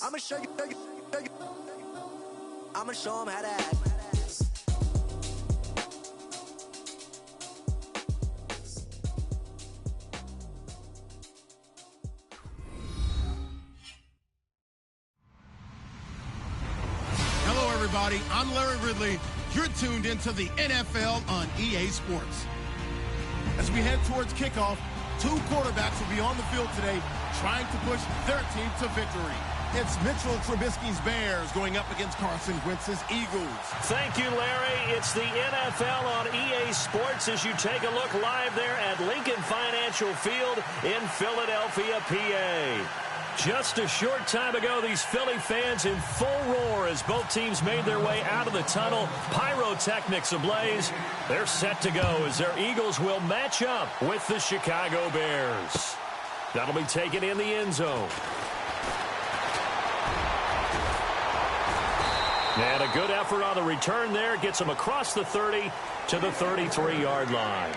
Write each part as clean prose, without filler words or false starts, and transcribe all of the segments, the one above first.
I'ma show you. I'ma show them how to act. Hello, everybody. I'm Larry Ridley. You're tuned into the NFL on EA Sports. As we head towards kickoff, two quarterbacks will be on the field today trying to push their team to victory. It's Mitchell Trubisky's Bears going up against Carson Wentz's Eagles. Thank you, Larry. It's the NFL on EA Sports as you take a look live there at Lincoln Financial Field in Philadelphia, PA. Just a short time ago, these Philly fans in full roar as both teams made their way out of the tunnel. Pyrotechnics ablaze. They're set to go as their Eagles will match up with the Chicago Bears. That'll be taken in the end zone. And a good effort on the return there. Gets them across the 30 to the 33-yard line.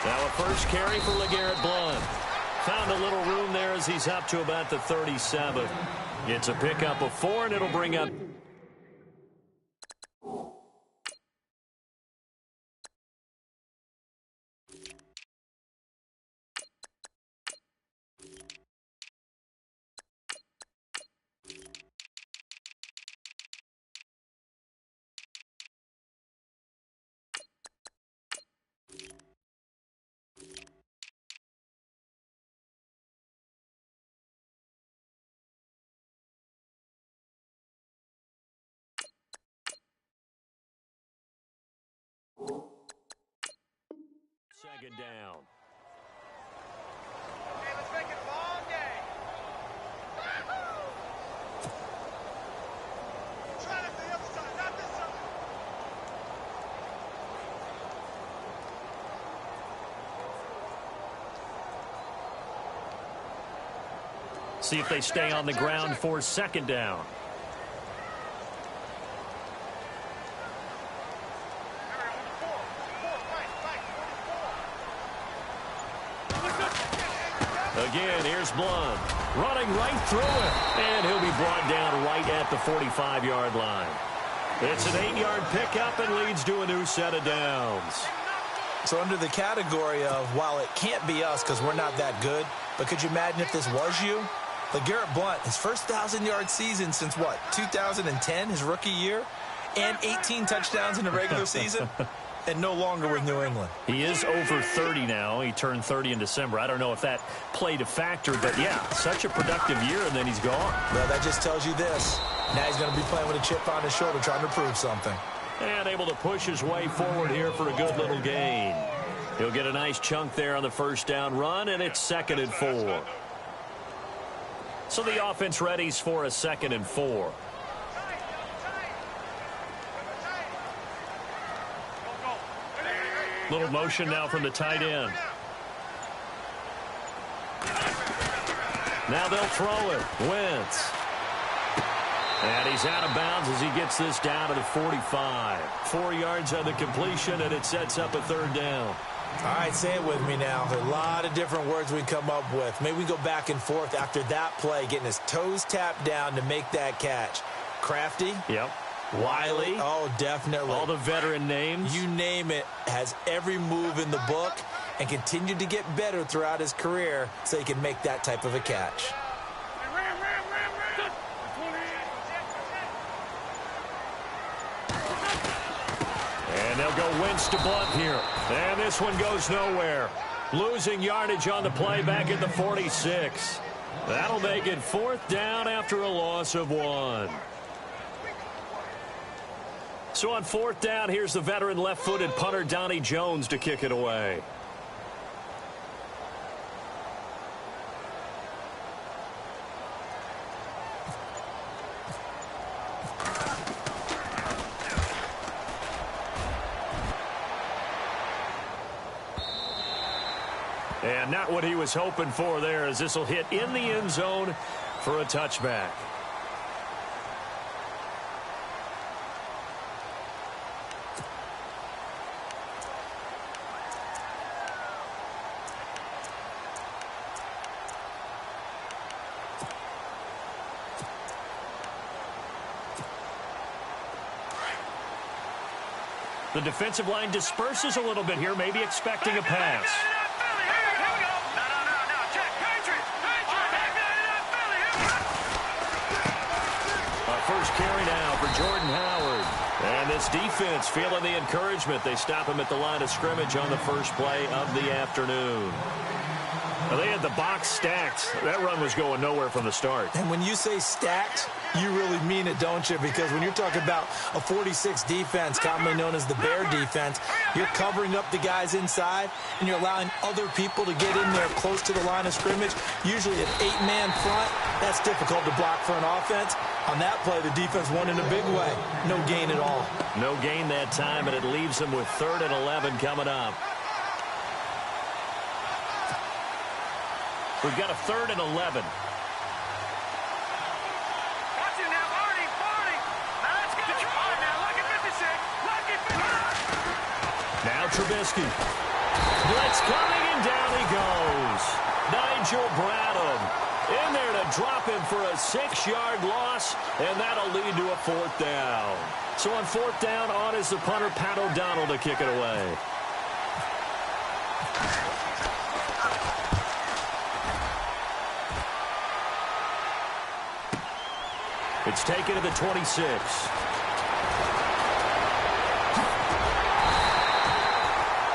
Now a first carry for LeGarrette Blount. Found a little room there as he's up to about the 37. It's a pickup of 4, and it'll bring up... Second down. Hey, let's make it a long day. Try it to the other side, not this side. See if they stay on the ground for second down. Again, here's Blount, running right through it, and he'll be brought down right at the 45-yard line. It's an 8-yard pickup and leads to a new set of downs. So under the category of, while it can't be us because we're not that good, but could you imagine if this was you? LeGarrette Blount, his first 1,000-yard season since what, 2010, his rookie year, and 18 touchdowns in the regular season? And no longer with New England. He is over 30 now. He turned 30 in December. I don't know if that played a factor, but yeah, such a productive year, and then he's gone. Well, that just tells you this. Now he's going to be playing with a chip on his shoulder trying to prove something. And able to push his way forward here for a good little gain. He'll get a nice chunk there on the first down run, and it's 2nd and 4. So the offense readies for a 2nd and 4. Little motion now from the tight end. Now they'll throw it. Wentz. And he's out of bounds as he gets this down to the 45. 4 yards on the completion, and it sets up a 3rd down. All right, say it with me now. There are a lot of different words we come up with. Maybe we go back and forth after that play, getting his toes tapped down to make that catch. Crafty? Yep. Wiley? Oh, definitely. All the veteran names. You name it. Has every move in the book and continued to get better throughout his career so he can make that type of a catch. And they'll go Wentz to Blount here. And this one goes nowhere. Losing yardage on the play back at the 46. That'll make it 4th down after a loss of 1. So on 4th down, here's the veteran left-footed punter Donnie Jones to kick it away. And not what he was hoping for there, as this will hit in the end zone for a touchback. The defensive line disperses a little bit here, maybe expecting a pass. First carry now for Jordan Howard. And this defense feeling the encouragement. They stop him at the line of scrimmage on the first play of the afternoon. Now, they had the box stacked. That run was going nowhere from the start. And when you say stacked, you really mean it, don't you? Because when you're talking about a 46 defense, commonly known as the Bear defense, you're covering up the guys inside, and you're allowing other people to get in there close to the line of scrimmage. Usually an 8-man front, that's difficult to block for an offense. On that play, the defense won in a big way. No gain at all. No gain that time, and it leaves them with 3rd and 11 coming up. We've got a 3rd and 11. Now Trubisky. Blitz coming, and down he goes. Nigel Bradham in there to drop him for a 6-yard loss, and that'll lead to a 4th down. So on 4th down, on is the punter, Pat O'Donnell, to kick it away. It's taken to the 26.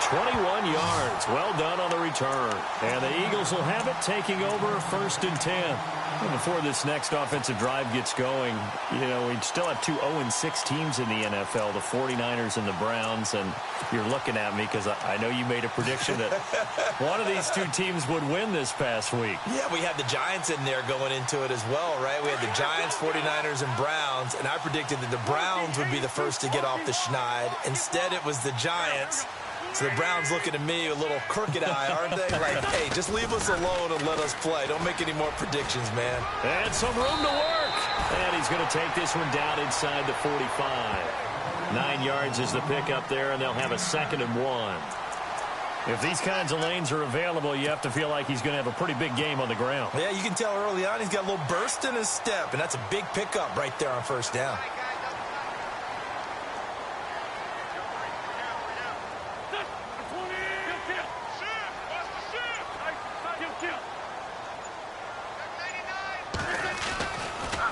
21 yards. Well done on the return. And the Eagles will have it, taking over 1st and 10. And before this next offensive drive gets going, you know, we still have 2 0-6 teams in the NFL, the 49ers and the Browns. And you're looking at me because I know you made a prediction that one of these 2 teams would win this past week. Yeah, we had the Giants in there going into it as well, right? We had the Giants, 49ers, and Browns. And I predicted that the Browns would be the first to get off the schneid. Instead, it was the Giants. So the Browns looking at me a little crooked eye, aren't they? Like, hey, just leave us alone and let us play. Don't make any more predictions, man. And some room to work. And he's going to take this one down inside the 45. 9 yards is the pickup there, and they'll have a 2nd and 1. If these kinds of lanes are available, you have to feel like he's going to have a pretty big game on the ground. Yeah, you can tell early on he's got a little burst in his step, and that's a big pickup right there on 1st down.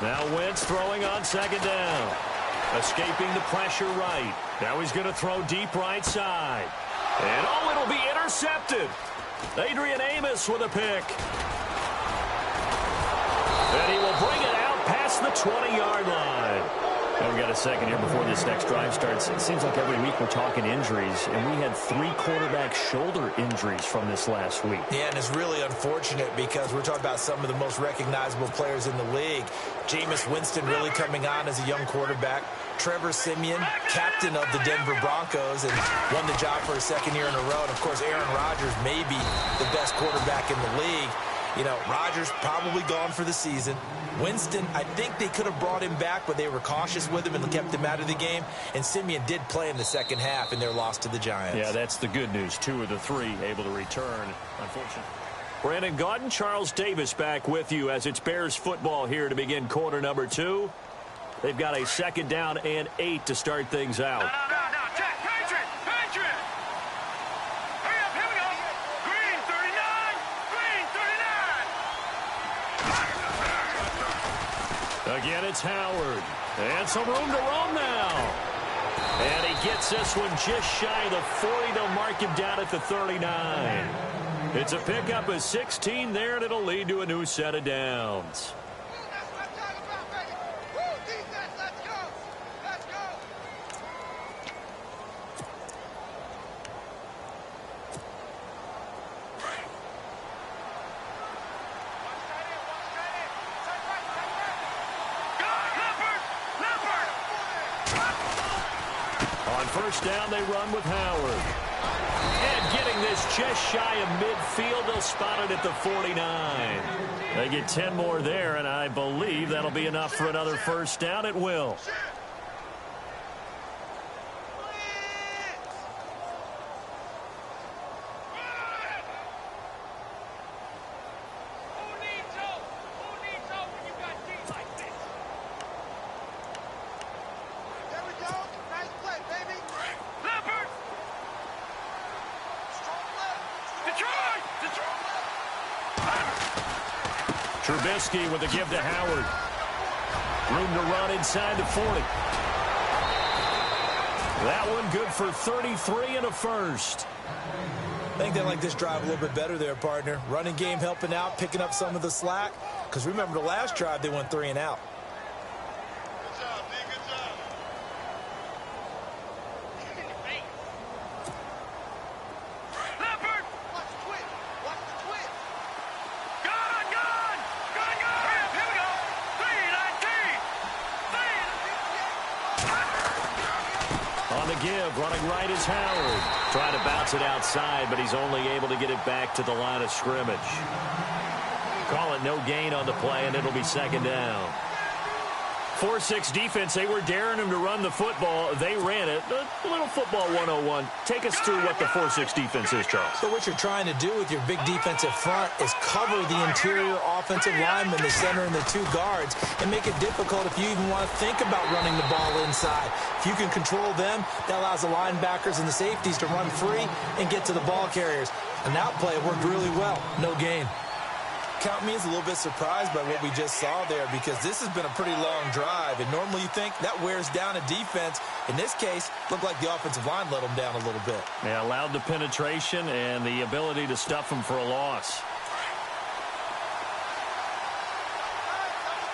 Now Wentz throwing on 2nd down. Escaping the pressure right. Now he's going to throw deep right side. And, oh, it'll be intercepted. Adrian Amos with a pick. And he will bring it out past the 20-yard line. And we got a second here before this next drive starts. It seems like every week we're talking injuries, and we had 3 quarterback shoulder injuries from this last week. Yeah, and it's really unfortunate because we're talking about some of the most recognizable players in the league. Jameis Winston really coming on as a young quarterback. Trevor Siemian, captain of the Denver Broncos, and won the job for a 2nd year in a row. And, of course, Aaron Rodgers may be the best quarterback in the league. You know, Rodgers probably gone for the season. Winston, I think they could have brought him back, but they were cautious with him and kept him out of the game. And Siemian did play in the 2nd half in their loss to the Giants. Yeah, that's the good news. 2 of the 3 able to return, unfortunately. Brandon Gaudin, Charles Davis back with you as it's Bears football here to begin quarter number 2. They've got a 2nd down and 8 to start things out. No, check, Patriot! Hurry up, here we go! Green 39! Green 39! Again, it's Howard. And some room to roam now. And he gets this one just shy of the 40. They'll mark him down at the 39. It's a pickup of 16 there, and it'll lead to a new set of downs. On first down, they run with Howard. And getting this just shy of midfield, they'll spot it at the 49. They get 10 more there, and I believe that'll be enough for another first down. It will. Trubisky with a give to Howard. Room to run inside the 40. That one good for 33 and a first. I think they like this drive a little bit better there, partner. Running game helping out, picking up some of the slack. Because remember, the last drive, they went 3 and out. Good job, D. Good job. Leopard! Watch the twist. Watch the twist. Gun! Gun! Gun! Gun! Here we go. 3-19. On the give, running right is Howard. Trying to bounce it outside, but he's only able to get it back to the line of scrimmage. Call it no gain on the play, and it'll be second down. 4-6 defense, they were daring him to run the football. They ran it. A little football 101. Take us through what the 4-6 defense is, Charles. So what you're trying to do with your big defensive front is cover the interior offensive lineman, the center, and the 2 guards, and make it difficult if you even want to think about running the ball inside. If you can control them, that allows the linebackers and the safeties to run free and get to the ball carriers. And that play worked really well. No gain. Count me as a little bit surprised by what we just saw there, because this has been a pretty long drive, and normally you think that wears down a defense. In this case, looked like the offensive line let them down a little bit. They allowed the penetration and the ability to stuff them for a loss.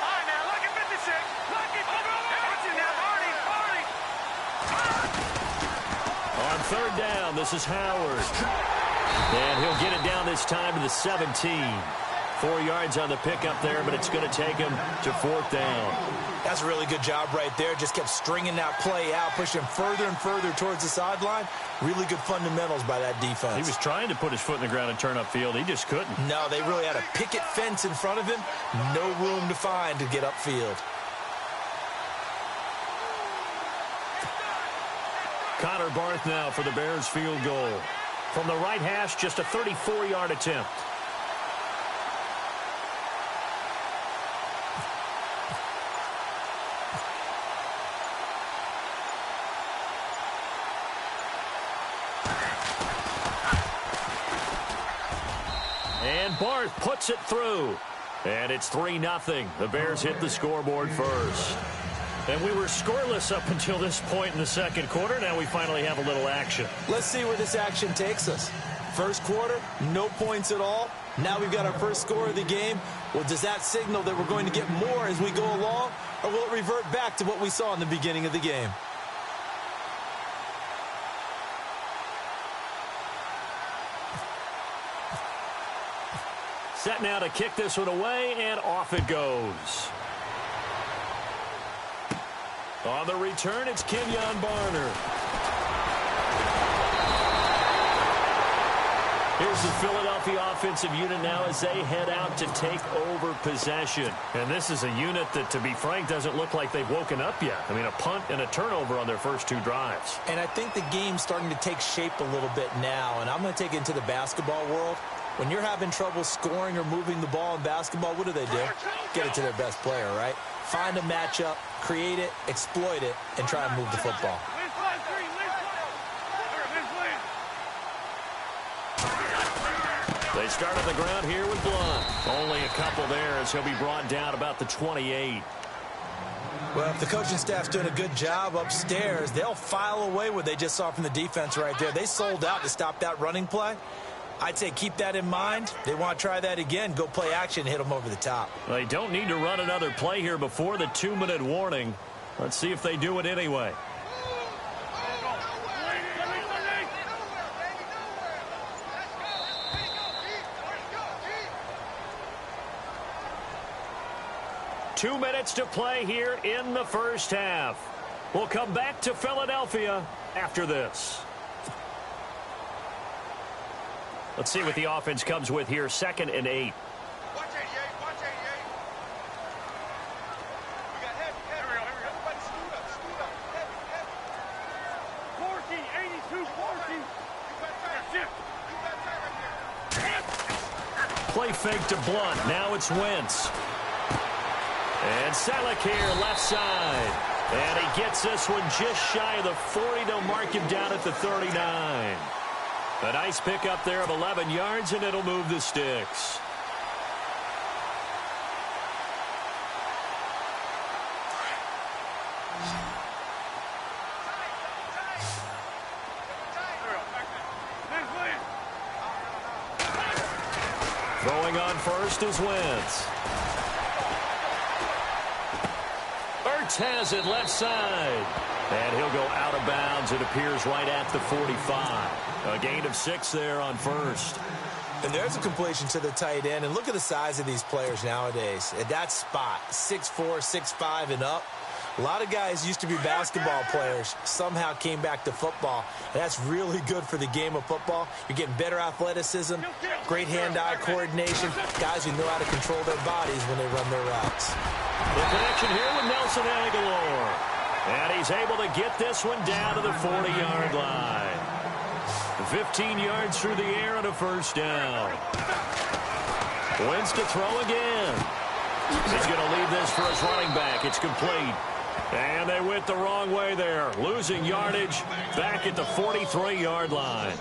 All right, now, look at 56. Look at What's in there, Barney? On third down, this is Howard. And he'll get it down this time to the 17. 4 yards on the pickup there, but it's going to take him to fourth down. That's a really good job right there. Just kept stringing that play out, pushing further and further towards the sideline. Really good fundamentals by that defense. He was trying to put his foot in the ground and turn upfield. He just couldn't. No, they really had a picket fence in front of him. No room to find to get upfield. Connor Barth now for the Bears field goal. From the right hash, just a 34-yard attempt. And Barth puts it through. And it's 3-0. The Bears hit the scoreboard first. And we were scoreless up until this point in the second quarter. Now we finally have a little action. Let's see where this action takes us. First quarter, no points at all. Now we've got our first score of the game. Well, does that signal that we're going to get more as we go along? Or will it revert back to what we saw in the beginning of the game? Set now to kick this one away, and off it goes. On the return, it's Kenyon Barner. Here's the Philadelphia offensive unit now as they head out to take over possession. And this is a unit that, to be frank, doesn't look like they've woken up yet. I mean, a punt and a turnover on their first 2 drives. And I think the game's starting to take shape a little bit now. And I'm going to take it into the basketball world. When you're having trouble scoring or moving the ball in basketball, what do? Get it to their best player, right? Find a matchup, create it, exploit it, and try and move the football. They start on the ground here with Blunt. Only a couple there as he'll be brought down about the 28. Well, if the coaching staff's doing a good job upstairs, they'll file away what they just saw from the defense right there. They sold out to stop that running play. I'd say keep that in mind. They want to try that again. Go play action, hit them over the top. They don't need to run another play here before the 2-minute warning. Let's see if they do it anyway. Two minutes to play here in the first half. We'll come back to Philadelphia after this. Let's see what the offense comes with here. 2nd and 8. Watch 88. Watch 88. We got heavy. Here we go. Everybody scoot up. Scoot up. Heavy. 40, 82, 40. You got time. Shift. You got time right there. Play fake to Blunt. Now it's Wentz. And Selleck here, left side. And he gets this one just shy of the 40. They'll mark him down at the 39. A nice pickup there of 11 yards, and it'll move the sticks. Throwing on first is Wentz. Ertz has it left side. And he'll go out of bounds. It appears right at the 45. A gain of 6 there on first. And there's a completion to the tight end. And look at the size of these players nowadays. At that spot, 6'4", 6'5", and up. A lot of guys used to be basketball players, somehow came back to football. And that's really good for the game of football. You're getting better athleticism, great hand-eye coordination, guys who know how to control their bodies when they run their routes. The connection here with Nelson Aguilar. And he's able to get this one down to the 40-yard line. 15 yards through the air and a first down. Wentz to throw again. He's going to leave this for his running back. It's complete. And they went the wrong way there. Losing yardage back at the 43-yard line.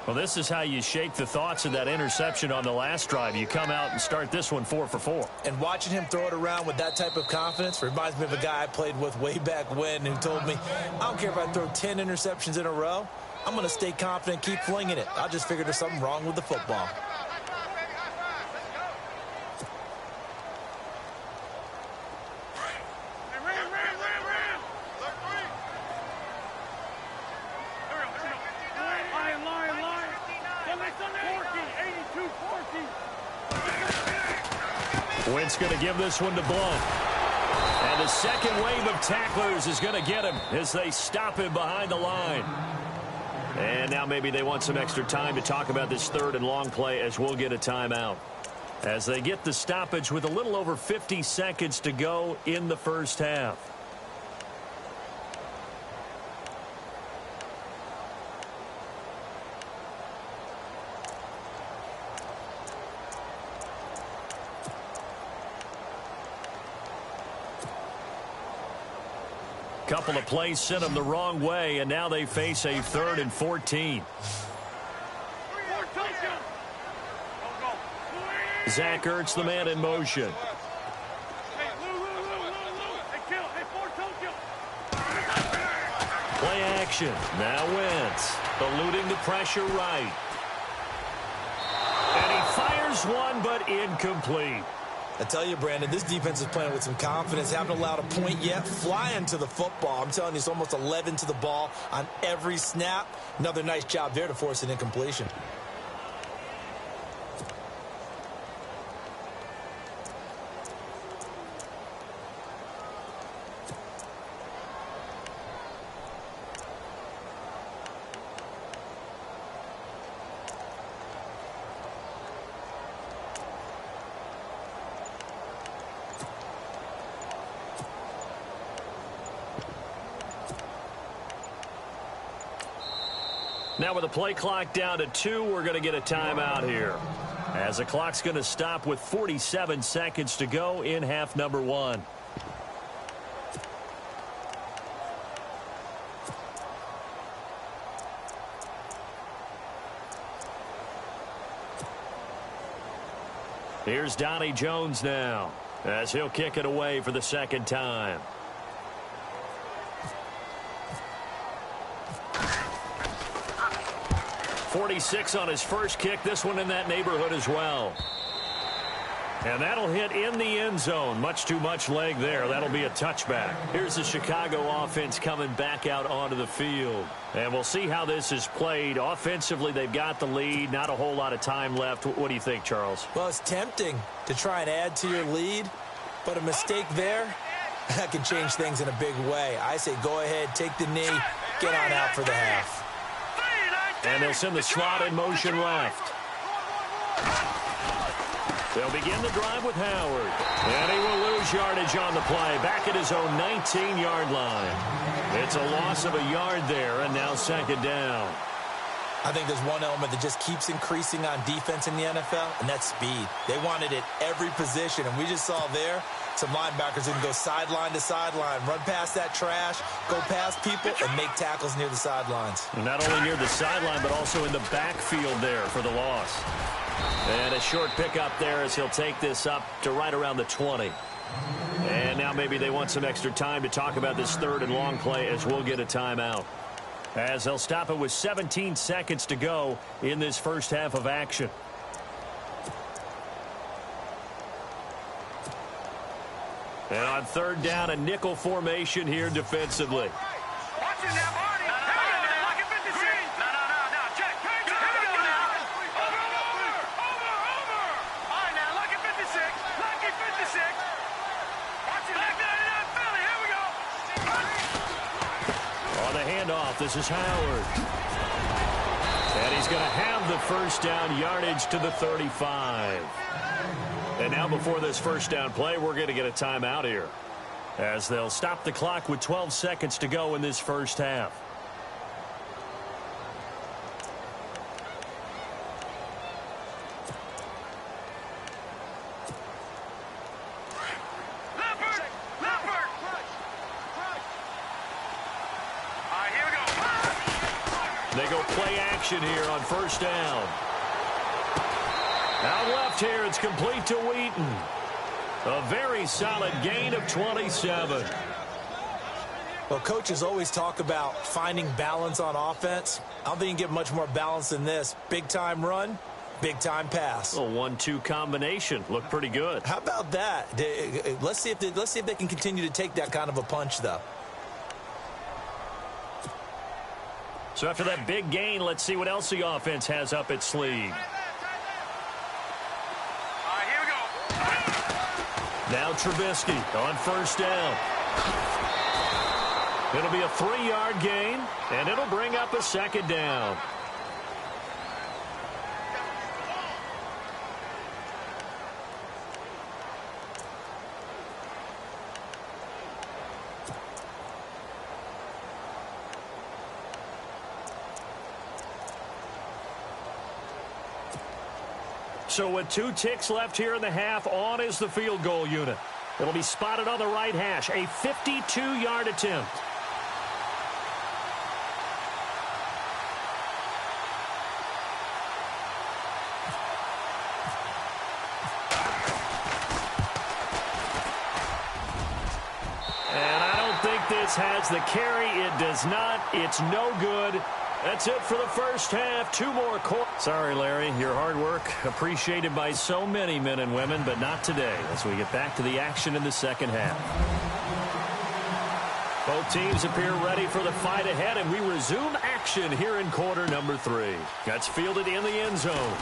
Well, this is how you shake the thoughts of that interception on the last drive. You come out and start this one 4 for 4. And watching him throw it around with that type of confidence reminds me of a guy I played with way back when who told me, I don't care if I throw 10 interceptions in a row. I'm going to stay confident, keep flinging it. I just figured there's something wrong with the football. Wentz going to give this one to Blunt. And the second wave of tacklers is going to get him as they stop him behind the line. And now maybe they want some extra time to talk about this 3rd and long play as we'll get a timeout. As they get the stoppage with a little over 50 seconds to go in the first half. Couple of plays sent them the wrong way, and now they face a 3rd and 14. Zach Ertz, the man in motion. Play action. Now Wentz, eluding the pressure right. And he fires one, but incomplete. I tell you, Brandon, this defense is playing with some confidence. Haven't allowed a point yet. Flying to the football. I'm telling you, it's almost 11 to the ball on every snap. Another nice job there to force an incompletion. Now with the play clock down to 2, we're going to get a timeout here. As the clock's going to stop with 47 seconds to go in half number 1. Here's Donnie Jones now as he'll kick it away for the second time. 46 on his first kick. This one in that neighborhood as well. And that'll hit in the end zone. Much too much leg there. That'll be a touchback. Here's the Chicago offense coming back out onto the field. And we'll see how this is played. Offensively, they've got the lead. Not a whole lot of time left. What do you think, Charles? Well, it's tempting to try and add to your lead, but a mistake there, that can change things in a big way. I say go ahead, take the knee, get on out for the half. And they'll send the slot in motion left. They'll begin the drive with Howard. And he will lose yardage on the play, back at his own 19-yard line. It's a loss of a yard there, and now second down. I think there's one element that just keeps increasing on defense in the NFL, and that's speed. They want it at every position, and we just saw there some linebackers who can go sideline to sideline, run past that trash, go past people, and make tackles near the sidelines. And not only near the sideline, but also in the backfield there for the loss. And a short pickup there as he'll take this up to right around the 20. And now maybe they want some extra time to talk about this third and long play as we'll get a timeout. As they'll stop it with 17 seconds to go in this first half of action. And on third down, a nickel formation here defensively. Watch it now, Barney. No. Lock it 56. No. Check. Over. All right, now, lock it 56. Lock it 56. Watch it. Back 99, Philly. Here we go. On the handoff, this is Howard. And he's going to have the first down, yardage to the 35. And now before this first down play, we're going to get a timeout here, as they'll stop the clock with 12 seconds to go in this first half. Leopard. All right, here we go. They go play action here on first down. Out left here, it's complete to Wheaton. A very solid gain of 27. Well, coaches always talk about finding balance on offense. I don't think you can get much more balance than this. Big-time run, big-time pass. A 1-2 combination. Looked pretty good. How about that? Let's see if they can continue to take that kind of a punch, though. So after that big gain, let's see what else the offense has up its sleeve. Now Trubisky on first down. It'll be a 3-yard gain, and it'll bring up a second down. So with 2 ticks left here in the half, on is the field goal unit. It'll be spotted on the right hash, a 52-yard attempt. And I don't think this has the carry. It does not. It's no good. That's it for the first half. 2 more quarters. Sorry, Larry, your hard work appreciated by so many men and women, but not today as we get back to the action in the second half. Both teams appear ready for the fight ahead, and we resume action here in quarter number 3. That's fielded in the end zone.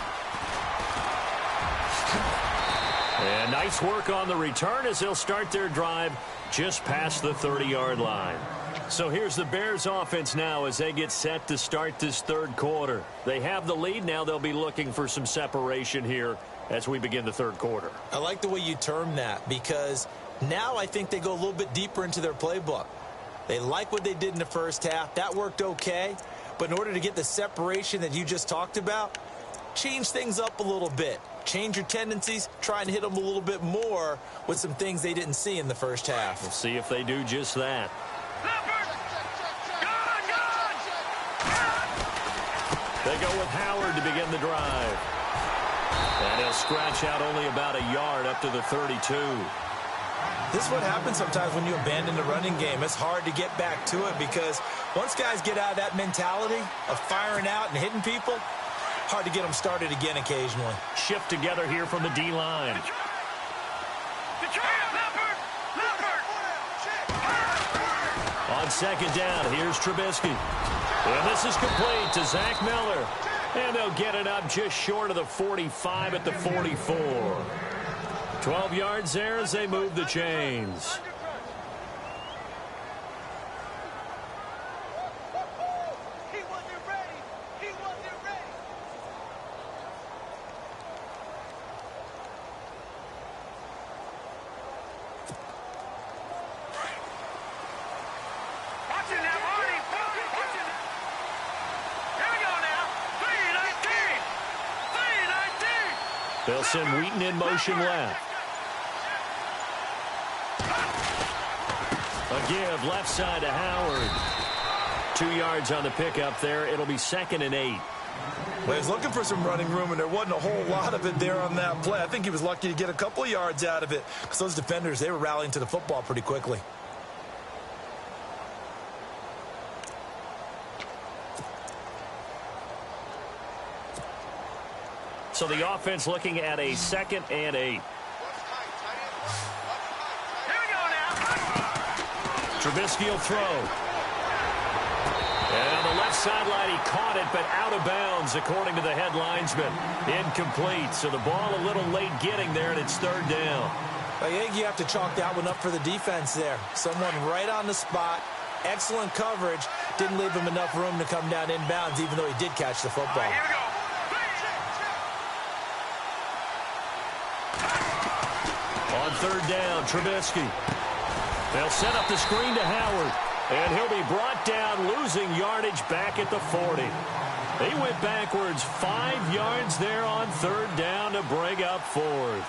And nice work on the return as they'll start their drive just past the 30-yard line. So here's the Bears offense now as they get set to start this third quarter. They have the lead. Now they'll be looking for some separation here as we begin the third quarter. I like the way you term that, because now I think they go a little bit deeper into their playbook. They like what they did in the first half. That worked okay. But in order to get the separation that you just talked about, change things up a little bit. Change your tendencies, try and hit them a little bit more with some things they didn't see in the first half. We'll see if they do just that. They go with Howard to begin the drive. And he'll scratch out only about a yard up to the 32. This is what happens sometimes when you abandon the running game. It's hard to get back to it because once guys get out of that mentality of firing out and hitting people, hard to get them started again occasionally. Shift together here from the D-line. On second down, here's Trubisky. And this is complete to Zach Miller. And they'll get it up just short of the 45 at the 44. 12 yards there as they move the chains. They'll send Wheaton in motion left. A give left side to Howard. 2 yards on the pickup there. It'll be 2nd and 8. Well, he was looking for some running room, and there wasn't a whole lot of it there on that play. I think he was lucky to get a couple of yards out of it because those defenders, they were rallying to the football pretty quickly. So the offense looking at a 2nd and 8. Trubisky will throw. And on the left sideline, he caught it, but out of bounds, according to the head linesman. Incomplete. So the ball a little late getting there, and it's 3rd down. I think you have to chalk that one up for the defense there. Someone right on the spot. Excellent coverage. Didn't leave him enough room to come down inbounds, even though he did catch the football. Here we go. On 3rd down, Trubisky. They'll set up the screen to Howard. And he'll be brought down, losing yardage back at the 40. He went backwards 5 yards there on 3rd down to bring up 4th.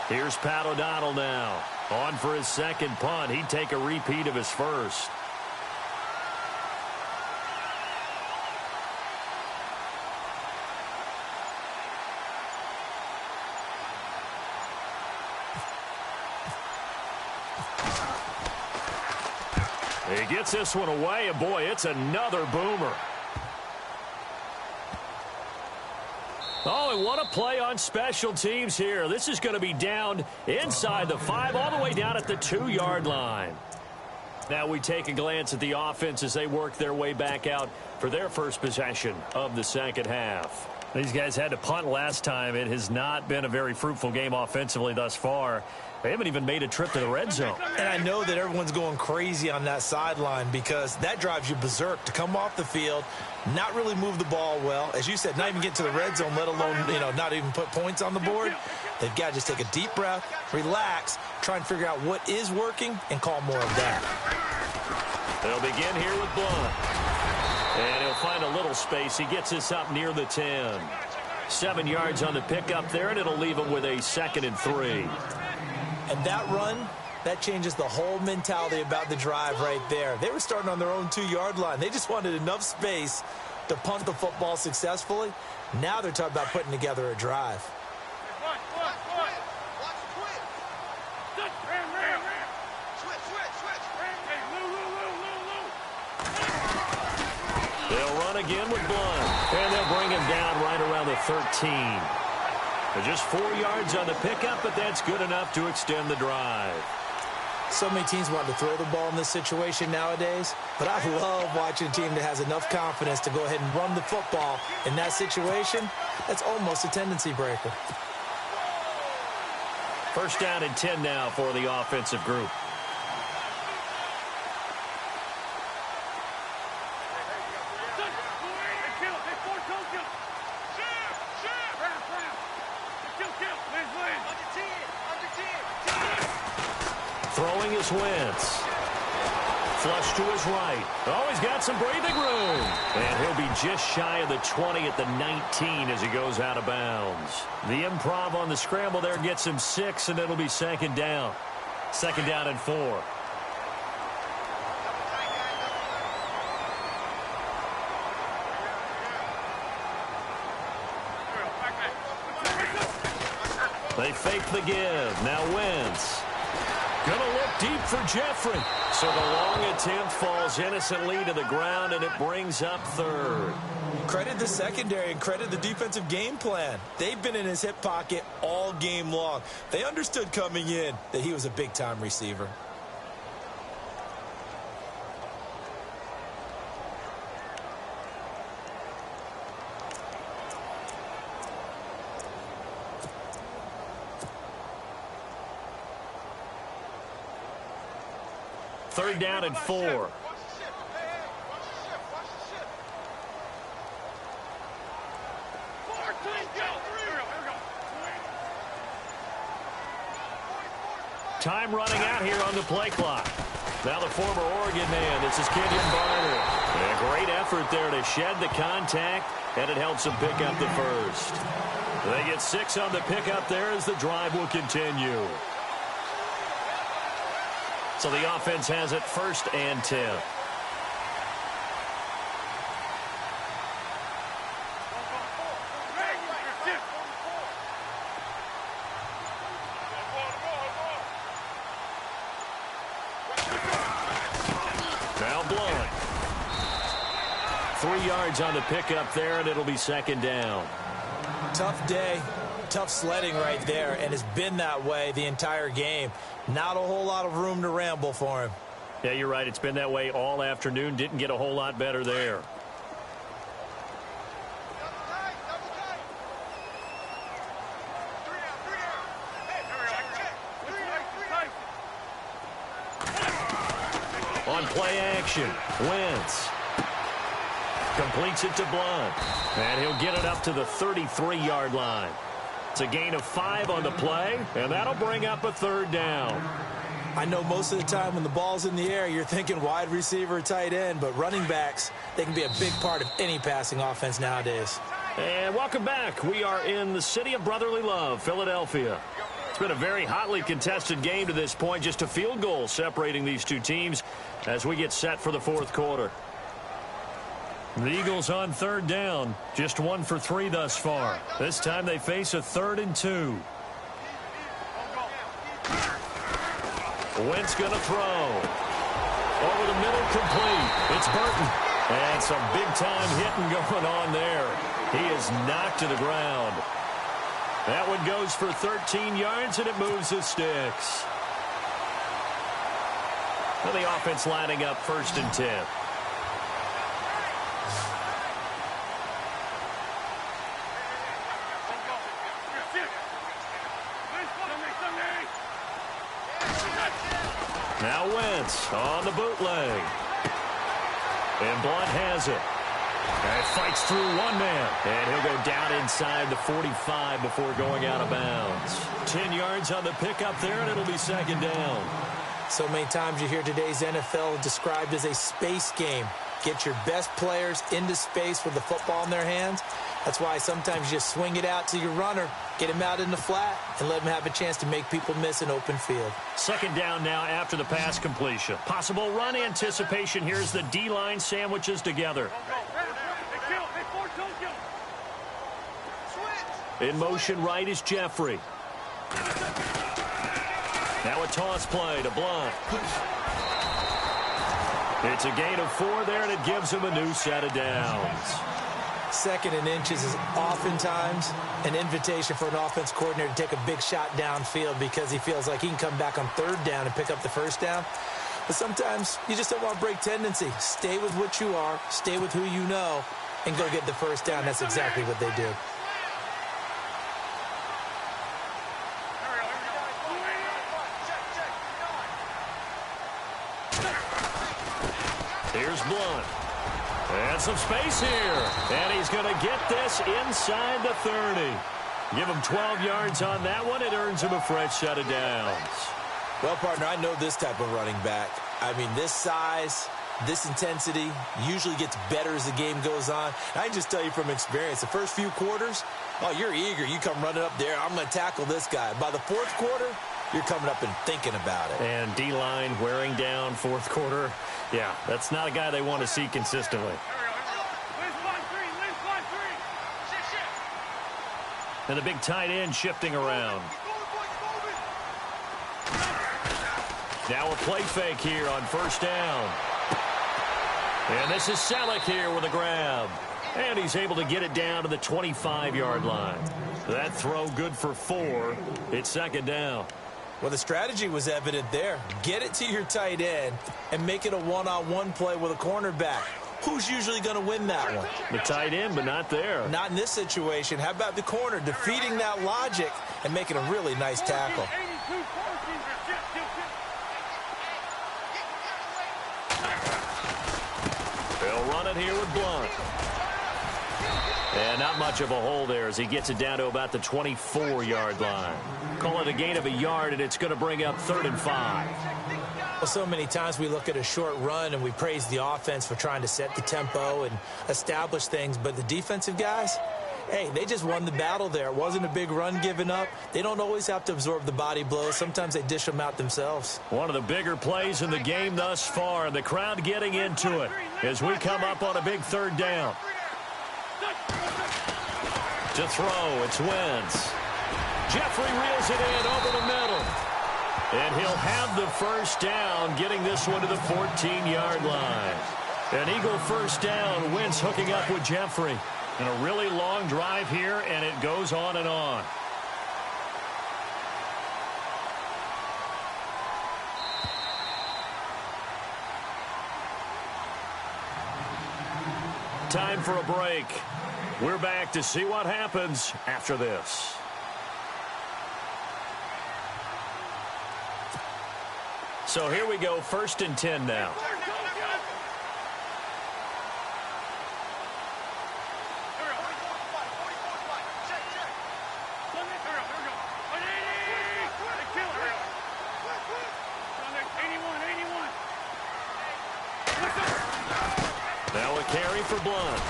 Here's Pat O'Donnell now. On for his 2nd punt. He'd take a repeat of his first. He gets this one away, and boy, it's another boomer. Oh, and what a play on special teams here. This is going to be down inside the 5, all the way down at the 2-yard line. Now we take a glance at the offense as they work their way back out for their first possession of the 2nd half. These guys had to punt last time. It has not been a very fruitful game offensively thus far. They haven't even made a trip to the red zone. And I know that everyone's going crazy on that sideline because that drives you berserk to come off the field, not really move the ball well. As you said, not even get to the red zone, let alone, not even put points on the board. They've got to just take a deep breath, relax, try and figure out what is working, and call more of that. They'll begin here with Blunt. And he'll find a little space. He gets this up near the 10. 7 yards on the pickup there, and it'll leave him with a 2nd and 3. And that run, that changes the whole mentality about the drive right there. They were starting on their own 2-yard line. They just wanted enough space to punt the football successfully. Now they're talking about putting together a drive. They'll run again with Blunt. And they'll bring him down right around the 13. Just 4 yards on the pickup, but that's good enough to extend the drive. So many teams want to throw the ball in this situation nowadays, but I love watching a team that has enough confidence to go ahead and run the football in that situation. That's almost a tendency breaker. 1st down and 10 now for the offensive group. Throwing is Wentz. Flush to his right. Oh, he's got some breathing room. And he'll be just shy of the 20 at the 19 as he goes out of bounds. The improv on the scramble there gets him 6, and it'll be 2nd down. 2nd down and 4. They fake the give. Now Wentz. Gonna look deep for Jeffrey. So the long attempt falls innocently to the ground, and it brings up 3rd. Credit the secondary and credit the defensive game plan. They've been in his hip pocket all game long. They understood coming in that he was a big-time receiver. Third down and 4. Time running out here on the play clock. Now the former Oregon man, this is Kenyon Barner. And a great effort there to shed the contact, and it helps him pick up the first. They get 6 on the pickup there as the drive will continue. So the offense has it 1st and 10. Now Blunt. 3 yards on the pickup there, and it'll be 2nd down. Tough day, tough sledding right there, and it's been that way the entire game. Not a whole lot of room to ramble for him. Yeah, you're right. It's been that way all afternoon. Didn't get a whole lot better there. On play action, Wentz completes it to Blunt, and he'll get it up to the 33-yard line. It's a gain of 5 on the play, and that'll bring up a 3rd down. I know most of the time when the ball's in the air, you're thinking wide receiver, tight end, but running backs, they can be a big part of any passing offense nowadays. And welcome back. We are in the city of brotherly love, Philadelphia. It's been a very hotly contested game to this point, just a field goal separating these two teams as we get set for the 4th quarter. The Eagles on 3rd down, just 1 for 3 thus far. This time they face a 3rd and 2. Wentz going to throw. Over the middle, complete. It's Burton. And some big-time hitting going on there. He is knocked to the ground. That one goes for 13 yards, and it moves the sticks. And the offense lining up 1st and 10. Now Wentz on the bootleg. And Blunt has it. And fights through one man. And he'll go down inside the 45 before going out of bounds. 10 yards on the pickup there, and it'll be 2nd down. So many times you hear today's NFL described as a space game. Get your best players into space with the football in their hands. That's why sometimes you just swing it out to your runner, get him out in the flat, and let him have a chance to make people miss an open field. 2nd down now after the pass completion. Possible run anticipation. Here's the D-line sandwiches together. In motion right is Jeffrey. Now a toss play to Blunt. It's a gain of 4 there, and it gives him a new set of downs. 2nd and inches is oftentimes an invitation for an offense coordinator to take a big shot downfield because he feels like he can come back on 3rd down and pick up the 1st down. But sometimes you just don't want to break tendency. Stay with what you are, stay with who you know, and go get the 1st down. That's exactly what they do. Here's Blunt. And some space here. And he's going to get this inside the 30. Give him 12 yards on that one. It earns him a fresh set of downs. Well, partner, I know this type of running back. I mean, this size, this intensity usually gets better as the game goes on. I can just tell you from experience, the first few quarters, oh, you're eager. You come running up there. I'm going to tackle this guy. By the 4th quarter, you're coming up and thinking about it. And D-line wearing down 4th quarter. Yeah, that's not a guy they want to see consistently. And the big tight end shifting around. Now a play fake here on 1st down. And this is Selleck here with a grab. And he's able to get it down to the 25-yard line. That throw good for 4. It's 2nd down. Well, the strategy was evident there. Get it to your tight end and make it a one-on-one play with a cornerback. Who's usually going to win that one? The tight end, but not there. Not in this situation. How about the corner defeating that logic and making a really nice tackle? They'll run it here with Blunt. And not much of a hole there as he gets it down to about the 24-yard line. Call it a gain of a yard, and it's going to bring up 3rd and 5. Well, so many times we look at a short run and we praise the offense for trying to set the tempo and establish things, but the defensive guys, hey, they just won the battle there. It wasn't a big run given up. They don't always have to absorb the body blows. Sometimes they dish them out themselves. One of the bigger plays in the game thus far. The crowd getting into it as we come up on a big third down. To throw, it's Wentz. Jeffrey reels it in over the middle. And he'll have the first down, getting this one to the 14-yard line. An Eagle first down. Wentz hooking up with Jeffrey. And a really long drive here, and it goes on and on. Time for a break. We're back to see what happens after this. So here we go, 1st and 10 now. Now a carry for Blunt.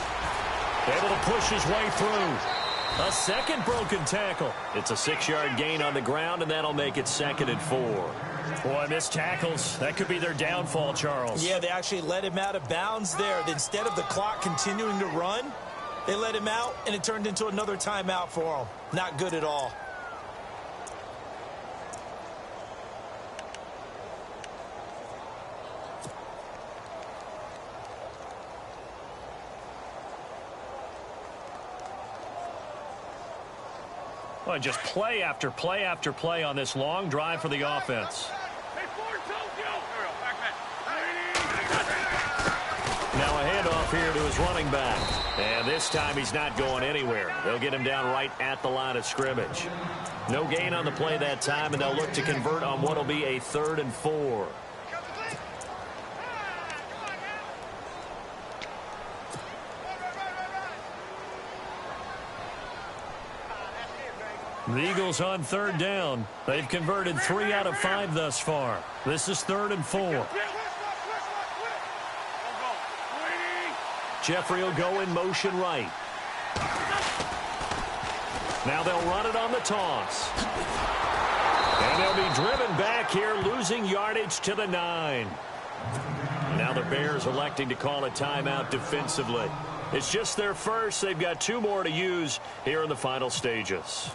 Able to push his way through. A second broken tackle. It's a 6-yard gain on the ground, and that'll make it 2nd and 4. Boy, missed tackles. That could be their downfall, Charles. Yeah, they actually let him out of bounds there. Instead of the clock continuing to run, they let him out, and it turned into another timeout for him. Not good at all. Well, just play after play after play on this long drive for the offense. Now a handoff here to his running back. And this time he's not going anywhere. They'll get him down right at the line of scrimmage. No gain on the play that time, and they'll look to convert on what will be a 3rd and 4. The Eagles on 3rd down. They've converted 3 out of 5 thus far. This is 3rd and 4. Jeffrey will go in motion right. Now they'll run it on the toss. And they'll be driven back here, losing yardage to the 9. Now the Bears electing to call a timeout defensively. It's just their first. They've got 2 more to use here in the final stages.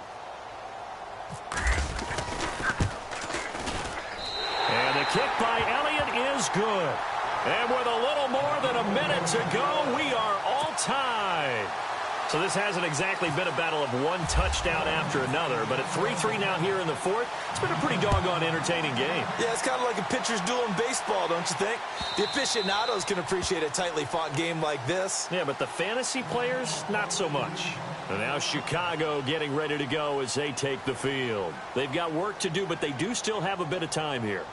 And the kick by Elliott is good. And with a little more than a minute to go, we are all tied. So this hasn't exactly been a battle of one touchdown after another, but at 3-3 now here in the 4th, it's been a pretty doggone entertaining game. Yeah, it's kind of like a pitcher's duel in baseball, don't you think? The aficionados can appreciate a tightly fought game like this. Yeah, but the fantasy players, not so much. And now Chicago getting ready to go as they take the field. They've got work to do, but they do still have a bit of time here.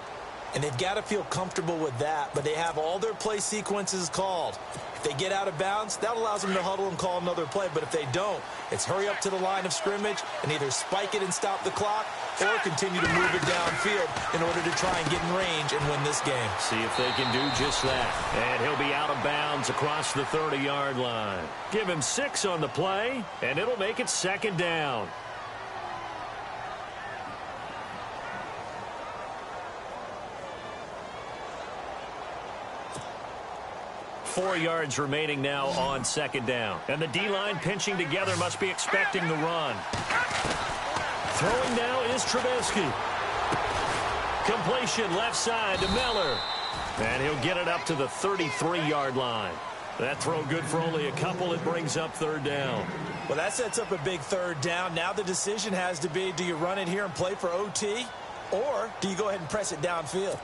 And they've got to feel comfortable with that, but they have all their play sequences called. If they get out of bounds, that allows them to huddle and call another play. But if they don't, it's hurry up to the line of scrimmage and either spike it and stop the clock or continue to move it downfield in order to try and get in range and win this game. See if they can do just that. And he'll be out of bounds across the 30-yard line. Give him 6 on the play, and it'll make it 2nd down. Four yards remaining now on 2nd down. And the D-line pinching together, must be expecting the run. Throwing now is Trubisky. Completion left side to Miller. And he'll get it up to the 33-yard line. That throw good for only a couple. It brings up 3rd down. Well, that sets up a big 3rd down. Now the decision has to be, do you run it here and play for OT? Or do you go ahead and press it downfield?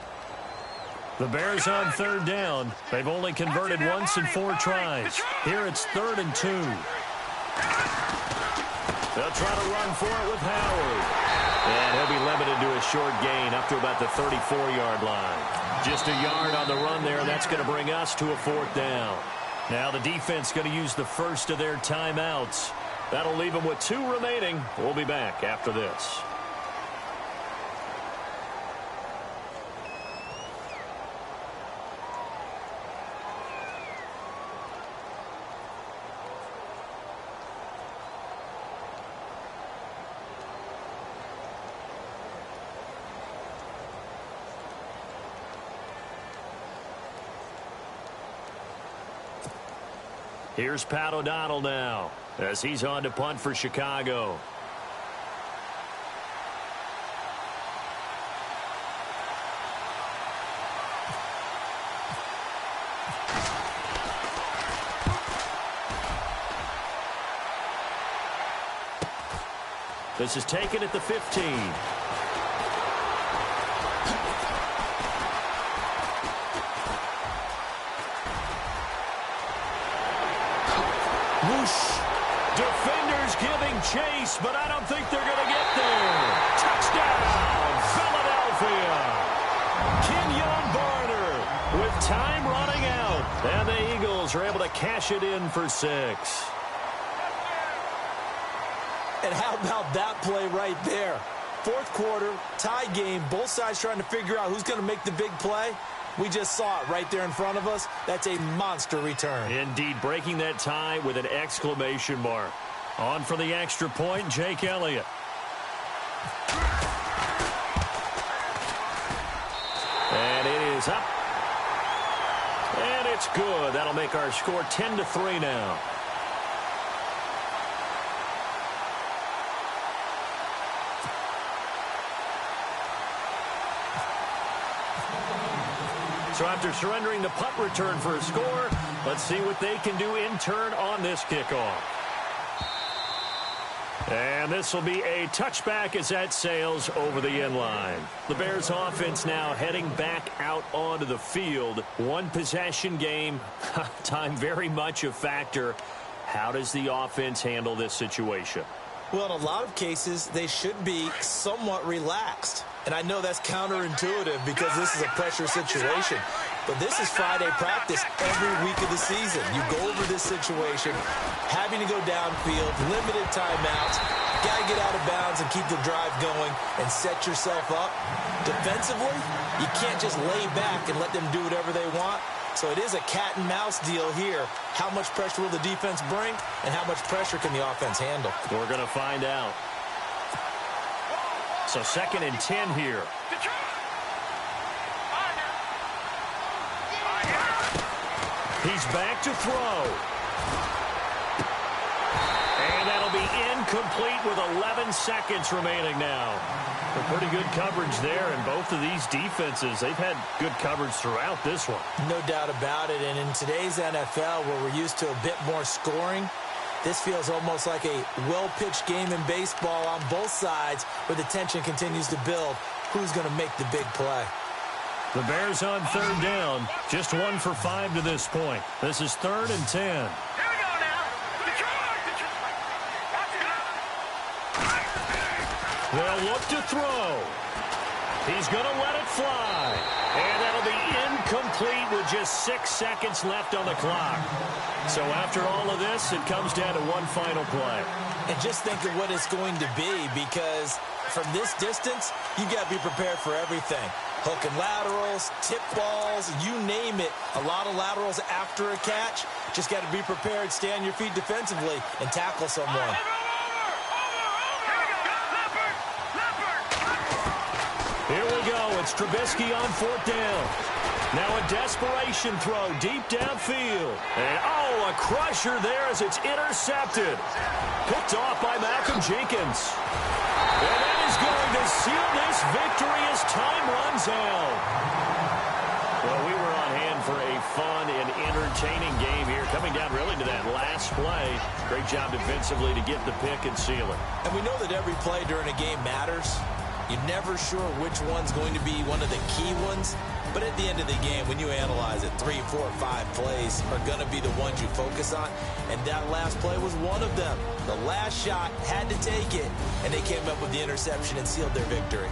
The Bears on 3rd down. They've only converted once in 4 tries. Here it's 3rd and 2. They'll try to run for it with Howard. And he'll be limited to a short gain up to about the 34-yard line. Just a yard on the run there, and that's going to bring us to a 4th down. Now the defense going to use the first of their timeouts. That'll leave them with 2 remaining. We'll be back after this. Here's Pat O'Donnell now as he's on to punt for Chicago. This is taken at the 15. Whoosh. Defenders giving chase, but I don't think they're going to get there. Touchdown, Philadelphia. Kenyon Barner with time running out. And the Eagles are able to cash it in for 6. And how about that play right there? Fourth quarter, tie game, both sides trying to figure out who's going to make the big play. We just saw it right there in front of us. That's a monster return. Indeed, breaking that tie with an exclamation mark. On for the extra point, Jake Elliott. And it is up. And it's good. That'll make our score 10-3 now. So after surrendering the punt return for a score, let's see what they can do in turn on this kickoff. And this will be a touchback as that sails over the end line. The Bears offense now heading back out onto the field. One possession game, time very much a factor. How does the offense handle this situation? Well, in a lot of cases, they should be somewhat relaxed. And I know that's counterintuitive because this is a pressure situation. But this is Friday practice every week of the season. You go over this situation, having to go downfield, limited timeouts, got to get out of bounds and keep the drive going and set yourself up. Defensively, you can't just lay back and let them do whatever they want. So it is a cat and mouse deal here. How much pressure will the defense bring and how much pressure can the offense handle? We're going to find out. So 2nd and 10 here. He's back to throw. And that'll be incomplete with 11 seconds remaining now. Pretty good coverage there, and both of these defenses, they've had good coverage throughout this one. No doubt about it, and in today's NFL, where we're used to a bit more scoring, this feels almost like a well-pitched game in baseball on both sides where the tension continues to build. Who's going to make the big play? The Bears on 3rd down, just 1 for 5 to this point. This is 3rd and 10. Here we go now. They'll look to throw. He's going to let it fly. And that'll be incomplete with just 6 seconds left on the clock. So after all of this, it comes down to one final play. And just think of what it's going to be, because from this distance, you got to be prepared for everything. Hook and laterals, tip balls, you name it. A lot of laterals after a catch. Just got to be prepared, stay on your feet defensively, and tackle someone. Here we go. It's Trubisky on 4th down. Now a desperation throw deep downfield. And, oh, a crusher there as it's intercepted. Picked off by Malcolm Jenkins. And that is going to seal this victory as time runs out. Well, we were on hand for a fun and entertaining game here, coming down really to that last play. Great job defensively to get the pick and seal it. And we know that every play during a game matters. You're never sure which one's going to be one of the key ones. But at the end of the game, when you analyze it, 3, 4, 5 plays are going to be the ones you focus on. And that last play was one of them. The last shot had to take it, and they came up with the interception and sealed their victory.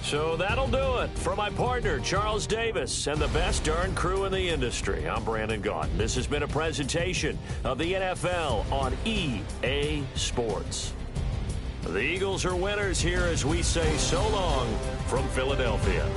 So that'll do it. For my partner, Charles Davis, and the best darn crew in the industry, I'm Brandon Gaudin. This has been a presentation of the NFL on EA Sports. The Eagles are winners here as we say so long from Philadelphia.